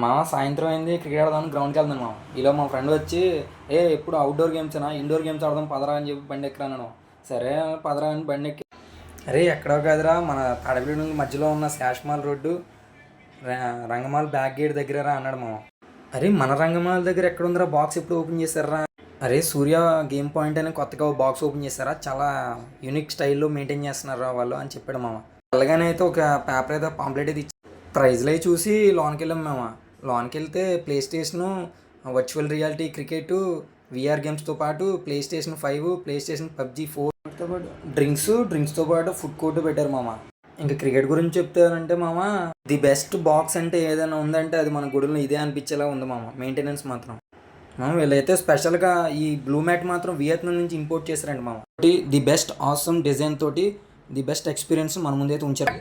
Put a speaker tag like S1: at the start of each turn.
S1: మా సాయంత్రం అయింది, క్రికెట్ ఆడదాం గ్రౌండ్కి వెళ్దాం మా. ఇలా మా ఫ్రెండ్ వచ్చి ఎప్పుడు అవుట్డోర్ గేమ్సేనా, ఇండోర్ గేమ్స్ ఆడదాం పదరా అని చెప్పి బండి ఎక్కరాను. సరే పదరా అని బండి ఎక్కి, అరే ఎక్కడో కాదురా మన తడబడి మధ్యలో ఉన్న శాష్మాల్ రోడ్డు రంగమాల్ బ్యాక్ గేట్ దగ్గర రా అన్నాడు మామ. అరే మన రంగమాల్ దగ్గర ఎక్కడ ఉందిరా, బాక్స్ ఎప్పుడు ఓపెన్ చేశారా? అరే సూర్య గేమ్ పాయింట్ అని కొత్తగా బాక్స్ ఓపెన్ చేశారా, చాలా యూనిక్ స్టైల్లో మెయింటైన్ చేస్తున్నారా వాళ్ళు అని చెప్పాడు మామ. అలాగనే అయితే ఒక పేపర్ అయితే పాంప్లెట్ అయితే ఇచ్చి ప్రైజ్లు అవి చూసి లోన్కి వెళ్ళాం మేము. లోన్కి వెళ్తే play station, virtual reality, cricket, VR గేమ్స్తో పాటు play station 5, play station PUBG 4తో పాటు డ్రింక్స్తో పాటు ఫుడ్ కోర్టు పెట్టారు మామ. ఇంకా క్రికెట్ గురించి చెప్తానంటే మామ, ది బెస్ట్ బాక్స్ అంటే ఏదైనా ఉందంటే అది మన గుడిలో ఇదే అనిపించేలా ఉంది మామ. మెయింటెనెన్స్ మాత్రం వీళ్ళైతే స్పెషల్గా ఈ బ్లూ మ్యాట్ మాత్రం వియత్నాం నుంచి ఇంపోర్ట్ చేశారండి మామ. ది బెస్ట్ ఆసమ్ డిజైన్ తోటి ది బెస్ట్ ఎక్స్పీరియన్స్ మన ముందైతే ఉంచారు.